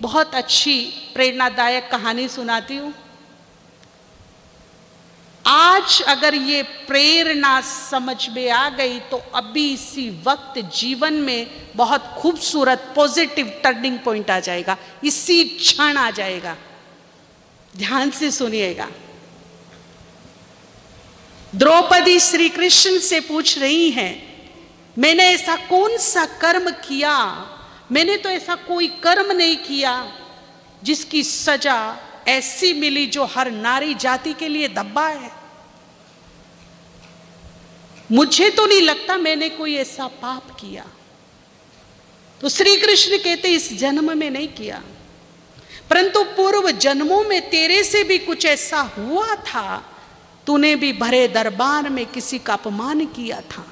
बहुत अच्छी प्रेरणादायक कहानी सुनाती हूं। आज अगर ये प्रेरणा समझ में आ गई तो अभी इसी वक्त जीवन में बहुत खूबसूरत पॉजिटिव टर्निंग पॉइंट आ जाएगा, इसी क्षण आ जाएगा। ध्यान से सुनिएगा। द्रौपदी श्री कृष्ण से पूछ रही हैं, मैंने ऐसा कौन सा कर्म किया, मैंने तो ऐसा कोई कर्म नहीं किया जिसकी सजा ऐसी मिली जो हर नारी जाति के लिए धब्बा है। मुझे तो नहीं लगता मैंने कोई ऐसा पाप किया। तो श्री कृष्ण कहते इस जन्म में नहीं किया, परंतु पूर्व जन्मों में तेरे से भी कुछ ऐसा हुआ था, तूने भी भरे दरबार में किसी का अपमान किया था।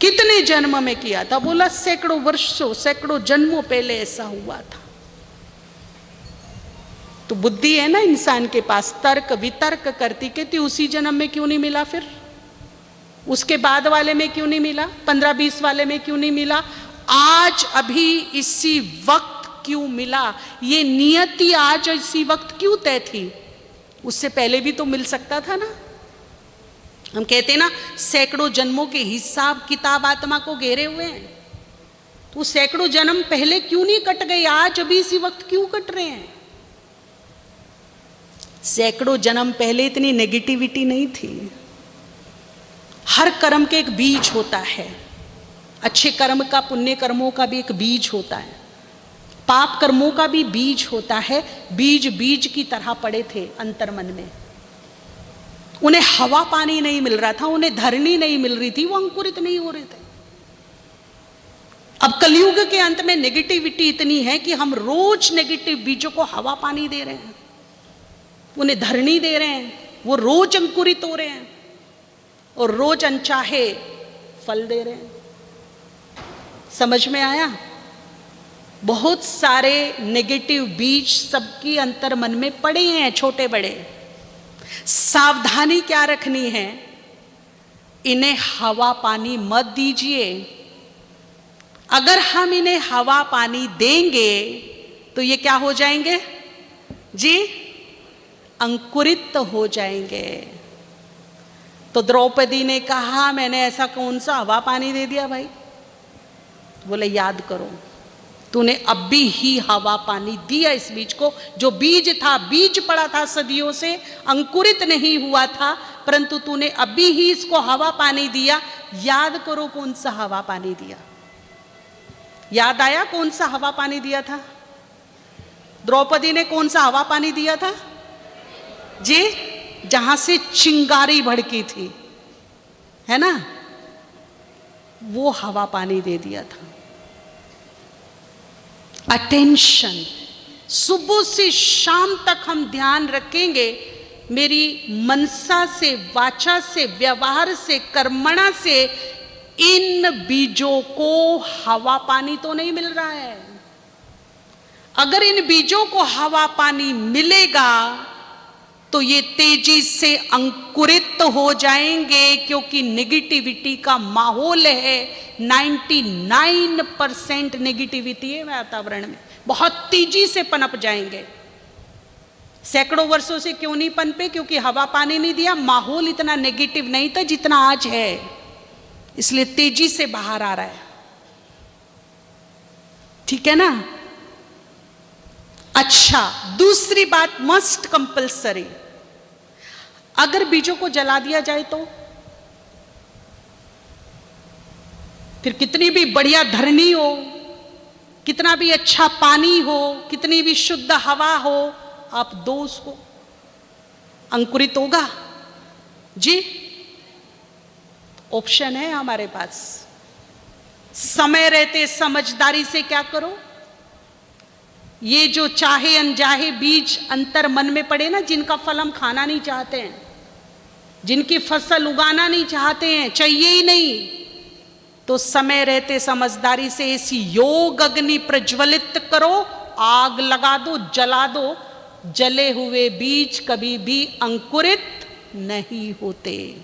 कितने जन्म में किया था? बोला सैकड़ों वर्षों, सैकड़ों जन्मों पहले ऐसा हुआ था। तो बुद्धि है ना इंसान के पास, तर्क वितर्क करती, कहती उसी जन्म में क्यों नहीं मिला, फिर उसके बाद वाले में क्यों नहीं मिला, 15-20 वाले में क्यों नहीं मिला, आज अभी इसी वक्त क्यों मिला? ये नियति आज इसी वक्त क्यों तय थी? उससे पहले भी तो मिल सकता था ना। हम कहते ना सैकड़ों जन्मों के हिसाब किताब आत्मा को घेरे हुए हैं, तो सैकड़ों जन्म पहले क्यों नहीं कट गए, आज अभी इसी वक्त क्यों कट रहे हैं? सैकड़ों जन्म पहले इतनी नेगेटिविटी नहीं थी। हर कर्म के एक बीज होता है, अच्छे कर्म का, पुण्य कर्मों का भी एक बीज होता है, पाप कर्मों का भी बीज होता है। बीज बीज की तरह पड़े थे अंतर्मन में, उन्हें हवा पानी नहीं मिल रहा था, उन्हें धरनी नहीं मिल रही थी, वो अंकुरित नहीं हो रहे थे। अब कलयुग के अंत में नेगेटिविटी इतनी है कि हम रोज नेगेटिव बीजों को हवा पानी दे रहे हैं, उन्हें धरनी दे रहे हैं, वो रोज अंकुरित हो रहे हैं और रोज अनचाहे फल दे रहे हैं। समझ में आया? बहुत सारे नेगेटिव बीज सबकी अंतर मन में पड़े हैं, छोटे बड़े। सावधानी क्या रखनी है, इन्हें हवा पानी मत दीजिए। अगर हम इन्हें हवा पानी देंगे तो ये क्या हो जाएंगे जी? अंकुरित हो जाएंगे। तो द्रौपदी ने कहा मैंने ऐसा कौन सा हवा पानी दे दिया भाई? बोले याद करो, तूने अभी ही हवा पानी दिया इस बीज को। जो बीज था, बीज पड़ा था सदियों से, अंकुरित नहीं हुआ था, परंतु तूने अभी ही इसको हवा पानी दिया। याद करो कौन सा हवा पानी दिया। याद आया कौन सा हवा पानी दिया था? द्रौपदी ने कौन सा हवा पानी दिया था जी? जहां से चिंगारी भड़की थी, है ना, वो हवा पानी दे दिया था। अटेंशन, सुबह से शाम तक हम ध्यान रखेंगे, मेरी मनसा से, वाचा से, व्यवहार से, कर्मणा से इन बीजों को हवा पानी तो नहीं मिल रहा है। अगर इन बीजों को हवा पानी मिलेगा तो ये तेजी से अंकुरित हो जाएंगे, क्योंकि नेगेटिविटी का माहौल है। 99% नेगेटिविटी है वातावरण में, बहुत तेजी से पनप जाएंगे। सैकड़ों वर्षों से क्यों नहीं पनपे? क्योंकि हवा पानी नहीं दिया, माहौल इतना नेगेटिव नहीं था जितना आज है, इसलिए तेजी से बाहर आ रहा है। ठीक है ना? अच्छा, दूसरी बात मस्ट कंपल्सरी, अगर बीजों को जला दिया जाए तो फिर कितनी भी बढ़िया धरनी हो, कितना भी अच्छा पानी हो, कितनी भी शुद्ध हवा हो, आप दो उसको, अंकुरित होगा जी? ऑप्शन है हमारे पास। समय रहते समझदारी से क्या करो, ये जो चाहे अनचाहे बीज अंतर मन में पड़े ना, जिनका फल हम खाना नहीं चाहते हैं, जिनकी फसल उगाना नहीं चाहते हैं, चाहिए ही नहीं, तो समय रहते समझदारी से ऐसी योग अग्नि प्रज्वलित करो, आग लगा दो, जला दो। जले हुए बीज कभी भी अंकुरित नहीं होते।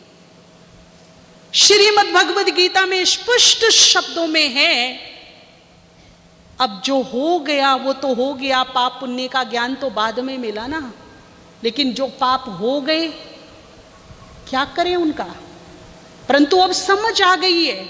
श्रीमद् भगवद गीता में स्पष्ट शब्दों में है अब जो हो गया वो तो हो गया, पाप पुण्य का ज्ञान तो बाद में मिला ना, लेकिन जो पाप हो गए क्या करें उनका। परंतु अब समझ आ गई है